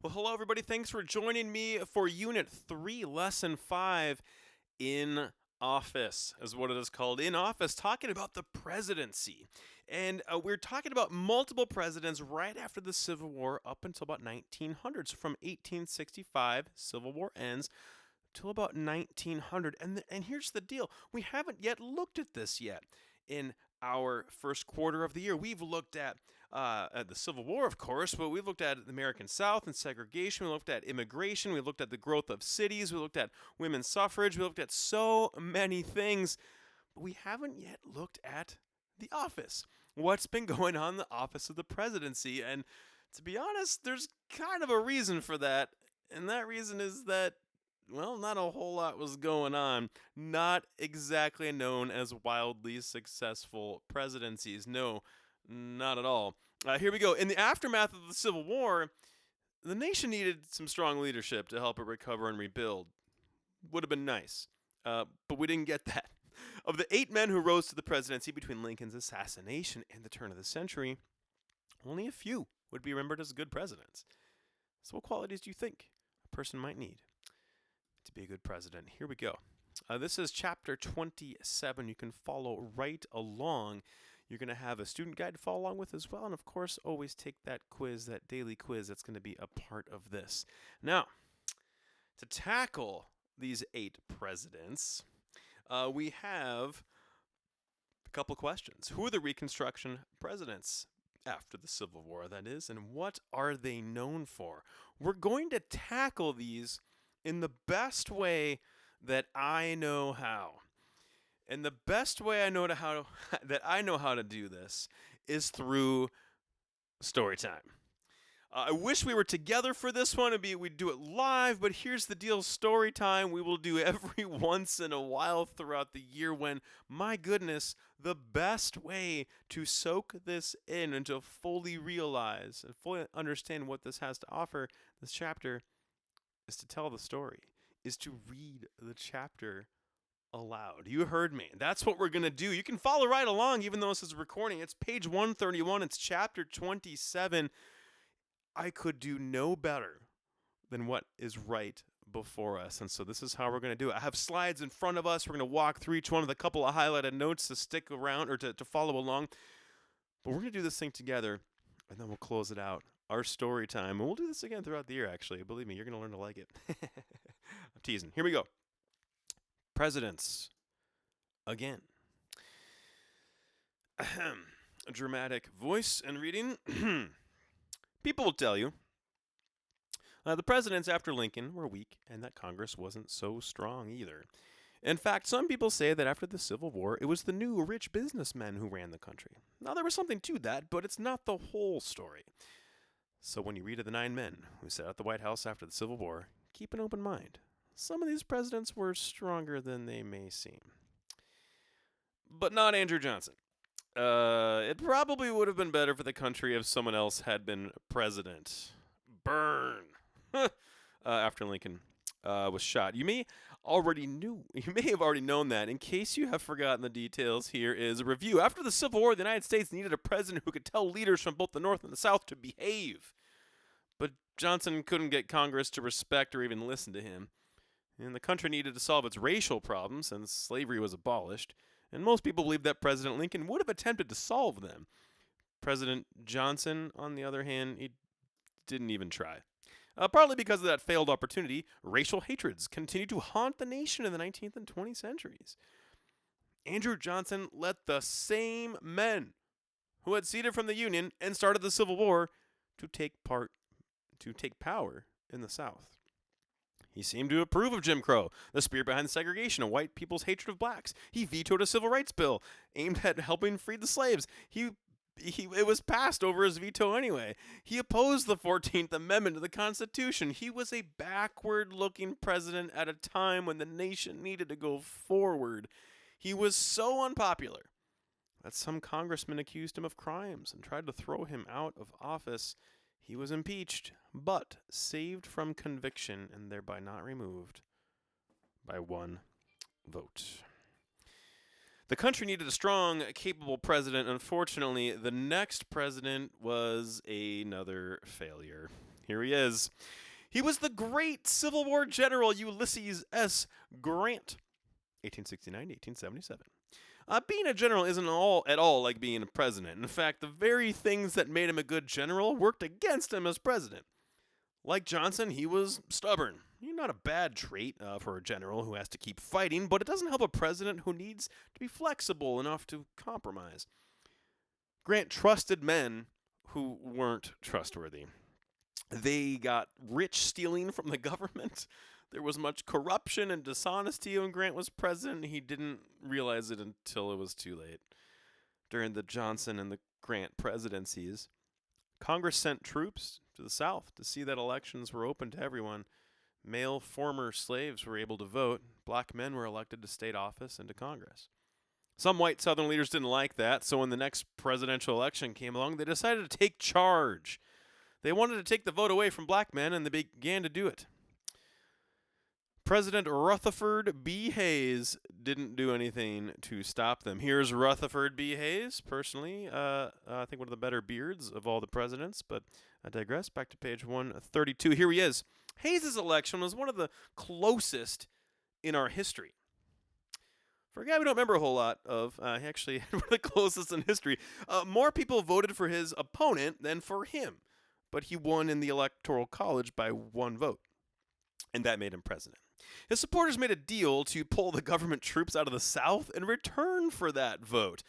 Well, hello, everybody. Thanks for joining me for Unit 3, Lesson 5, In Office, is what it is called. In Office, talking about the presidency. And we're talking about multiple presidents right after the Civil War up until about 1900. So from 1865, Civil War ends, till about 1900. And here's the deal. We haven't yet looked at this yet. In our first quarter of the year, we've looked at the Civil War, of course, but we've looked at the American South and segregation. We looked at immigration. We looked at the growth of cities. We looked at women's suffrage. We looked at so many things, but we haven't yet looked at the office. What's been going on in the office of the presidency? And to be honest, there's kind of a reason for that. And that reason is that, well, not a whole lot was going on. Not exactly known as wildly successful presidencies. No, not at all. Here we go. In the aftermath of the Civil War, the nation needed some strong leadership to help it recover and rebuild. Would have been nice, but we didn't get that. Of the 8 men who rose to the presidency between Lincoln's assassination and the turn of the century, only a few would be remembered as good presidents. So what qualities do you think a person might need to be a good president? Here we go. This is chapter 27. You can follow right along. You're going to have a student guide to follow along with as well. And of course, always take that quiz, that daily quiz that's going to be a part of this. Now, to tackle these 8 presidents, we have a couple questions. Who are the Reconstruction presidents after the Civil War, that is, and what are they known for? We're going to tackle these in the best way that I know how. And the best way I know how to do this is through story time. I wish we were together for this one. We'd do it live, but here's the deal: story time we will do every once in a while throughout the year. When, my goodness, the best way to soak this in and to fully realize and fully understand what this has to offer, this chapter, is to tell the story, is to read the chapter aloud. You heard me. That's what we're going to do. You can follow right along, even though this is a recording. It's page 131. It's chapter 27. I could do no better than what is right before us. And so this is how we're going to do it. I have slides in front of us. We're going to walk through each one with a couple of highlighted notes to stick around or to follow along. But we're going to do this thing together, and then we'll close it out. Our story time. And we'll do this again throughout the year, actually. Believe me, you're going to learn to like it. I'm teasing. Here we go. Presidents. Again. Ahem. A dramatic voice and reading. People will tell you the presidents after Lincoln were weak and that Congress wasn't so strong either. In fact, some people say that after the Civil War, it was the new rich businessmen who ran the country. Now, there was something to that, but it's not the whole story. So when you read of the 9 men who sat at the White House after the Civil War, keep an open mind. Some of these presidents were stronger than they may seem. But not Andrew Johnson. It probably would have been better for the country if someone else had been president. Burn. After Lincoln was shot. You may have already known that. In case you have forgotten the details, here is a review. After the Civil War, the United States needed a president who could tell leaders from both the North and the South to behave. But Johnson couldn't get Congress to respect or even listen to him. And the country needed to solve its racial problems since slavery was abolished. And most people believe that President Lincoln would have attempted to solve them. President Johnson, on the other hand, he didn't even try. Partly because of that failed opportunity, racial hatreds continued to haunt the nation in the 19th and 20th centuries. Andrew Johnson let the same men who had seceded from the Union and started the Civil War to take power in the South. He seemed to approve of Jim Crow, the spirit behind segregation and white people's hatred of blacks. He vetoed a civil rights bill aimed at helping free the slaves. It was passed over his veto anyway. He opposed the 14th Amendment to the Constitution. He was a backward-looking president at a time when the nation needed to go forward. He was so unpopular that some congressmen accused him of crimes and tried to throw him out of office. He was impeached, but saved from conviction and thereby not removed by 1 vote. The country needed a strong, capable president. Unfortunately, the next president was another failure. Here he is. He was the great Civil War general Ulysses S. Grant, 1869 to 1877. Being a general isn't at all like being a president. In fact, the very things that made him a good general worked against him as president. Like Johnson, he was stubborn. Not a bad trait for a general who has to keep fighting, but it doesn't help a president who needs to be flexible enough to compromise. Grant trusted men who weren't trustworthy. They got rich stealing from the government. There was much corruption and dishonesty when Grant was president. He didn't realize it until it was too late. During the Johnson and the Grant presidencies, Congress sent troops to the South to see that elections were open to everyone. Male former slaves were able to vote. Black men were elected to state office and to Congress. Some white Southern leaders didn't like that, so when the next presidential election came along, they decided to take charge. They wanted to take the vote away from black men, and they began to do it. President Rutherford B. Hayes didn't do anything to stop them. Here's Rutherford B. Hayes, personally, I think one of the better beards of all the presidents, but I digress. Back to page 132. Here he is. Hayes' election was one of the closest in our history. For a guy we don't remember a whole lot of, he actually had one of the closest in history. More people voted for his opponent than for him, but he won in the Electoral College by 1 vote, and that made him president. His supporters made a deal to pull the government troops out of the South in return for that vote.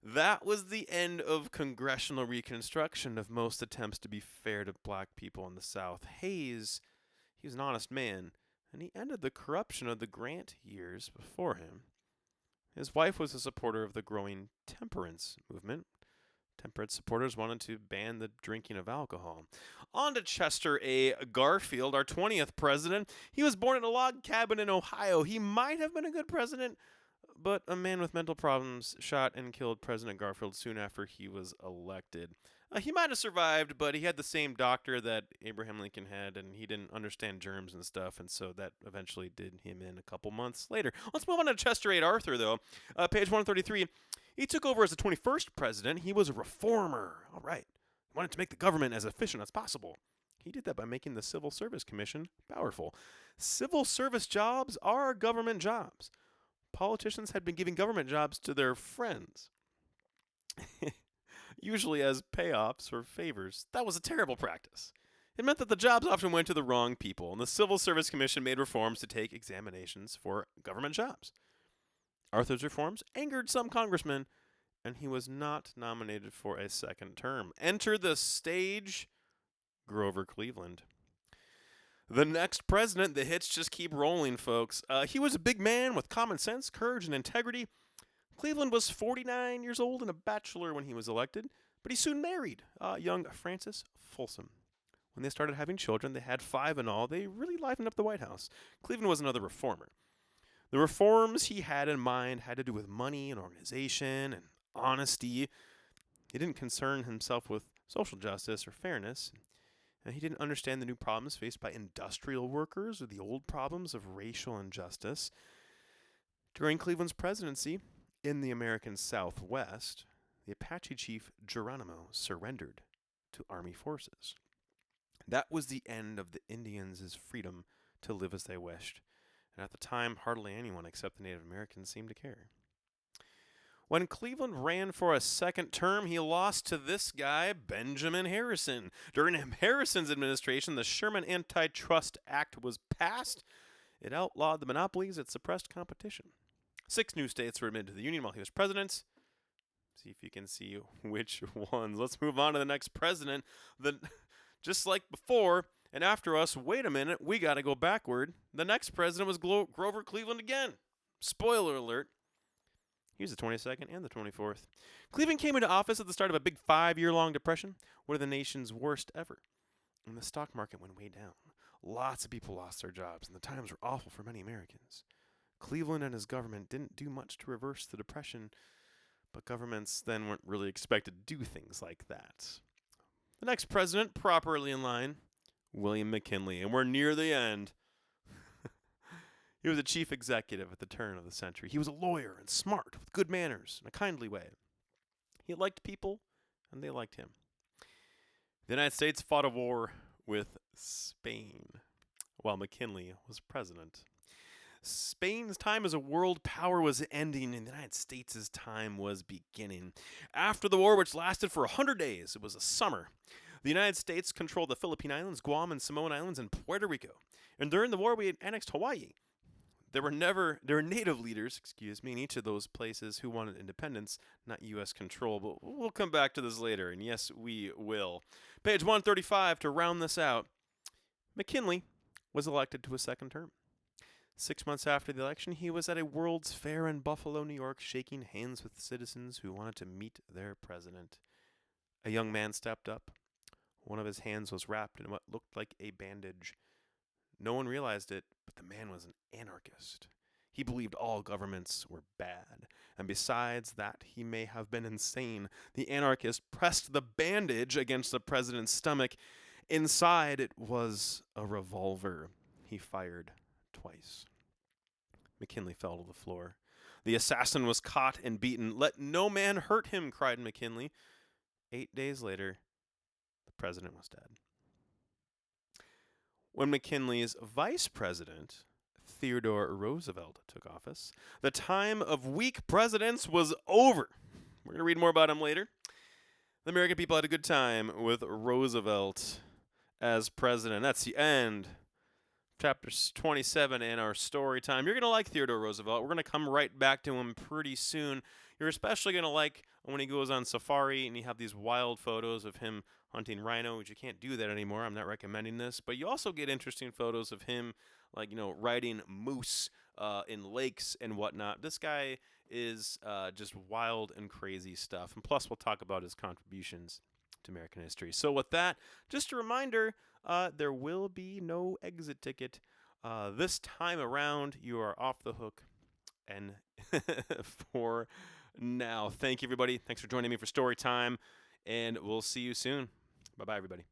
That was the end of congressional reconstruction of most attempts to be fair to black people in the South. Hayes, he was an honest man, and he ended the corruption of the Grant years before him. His wife was a supporter of the growing temperance movement. Temperance supporters wanted to ban the drinking of alcohol. On to Chester A. Garfield, our 20th president. He was born in a log cabin in Ohio. He might have been a good president, but a man with mental problems shot and killed President Garfield soon after he was elected. He might have survived, but he had the same doctor that Abraham Lincoln had, and he didn't understand germs and stuff, and so that eventually did him in a couple months later. Let's move on to Chester A. Arthur, though. Page 133. He took over as the 21st president. He was a reformer. All right. He wanted to make the government as efficient as possible. He did that by making the Civil Service Commission powerful. Civil service jobs are government jobs. Politicians had been giving government jobs to their friends, usually as payoffs or favors. That was a terrible practice. It meant that the jobs often went to the wrong people, and the Civil Service Commission made reforms to take examinations for government jobs. Arthur's reforms angered some congressmen, and he was not nominated for a second term. Enter the stage, Grover Cleveland. The next president, the hits just keep rolling, folks. He was a big man with common sense, courage, and integrity. Cleveland was 49 years old and a bachelor when he was elected, but he soon married young Frances Folsom. When they started having children, they had 5 in all. They really livened up the White House. Cleveland was another reformer. The reforms he had in mind had to do with money and organization and honesty. He didn't concern himself with social justice or fairness. And he didn't understand the new problems faced by industrial workers or the old problems of racial injustice. During Cleveland's presidency in the American Southwest, the Apache chief Geronimo surrendered to Army forces. That was the end of the Indians' freedom to live as they wished. And at the time, hardly anyone except the Native Americans seemed to care. When Cleveland ran for a second term, he lost to this guy, Benjamin Harrison. During Harrison's administration, the Sherman Antitrust Act was passed. It outlawed the monopolies. It suppressed competition. 6 new states were admitted to the Union while he was president. See if you can see which ones. Let's move on to the next president. Just like before, and after us, wait a minute, we got to go backward. The next president was Grover Cleveland again. Spoiler alert. He was the 22nd and the 24th. Cleveland came into office at the start of a big 5-year-long depression, one of the nation's worst ever. And the stock market went way down. Lots of people lost their jobs, and the times were awful for many Americans. Cleveland and his government didn't do much to reverse the depression, but governments then weren't really expected to do things like that. The next president, properly in line, William McKinley, and we're near the end. He was a chief executive at the turn of the century. He was a lawyer and smart, with good manners and a kindly way. He liked people, and they liked him. The United States fought a war with Spain while McKinley was president. Spain's time as a world power was ending, and the United States' time was beginning. After the war, which lasted for 100 days, it was a summer. The United States controlled the Philippine Islands, Guam and Samoan Islands, and Puerto Rico. And during the war, we had annexed Hawaii. There were native leaders, in each of those places who wanted independence, not U.S. control. But we'll come back to this later, and yes, we will. Page 135 to round this out. McKinley was elected to a second term. 6 months after the election, he was at a World's Fair in Buffalo, New York, shaking hands with citizens who wanted to meet their president. A young man stepped up. One of his hands was wrapped in what looked like a bandage. No one realized it, but the man was an anarchist. He believed all governments were bad, and besides that, he may have been insane. The anarchist pressed the bandage against the president's stomach. Inside, it was a revolver. He fired twice. McKinley fell to the floor. The assassin was caught and beaten. "Let no man hurt him," cried McKinley. 8 days later, the president was dead. When McKinley's vice president, Theodore Roosevelt, took office, the time of weak presidents was over. We're going to read more about him later. The American people had a good time with Roosevelt as president. That's the end. Chapter 27 in our story time. You're going to like Theodore Roosevelt. We're going to come right back to him pretty soon. You're especially going to like when he goes on safari and you have these wild photos of him hunting rhino, which you can't do that anymore. I'm not recommending this. But you also get interesting photos of him, riding moose in lakes and whatnot. This guy is just wild and crazy stuff. And plus, we'll talk about his contributions to American history. So with that, just a reminder, there will be no exit ticket. This time around, you are off the hook. And for now, thank you, everybody. Thanks for joining me for story time. And we'll see you soon. Bye-bye, everybody.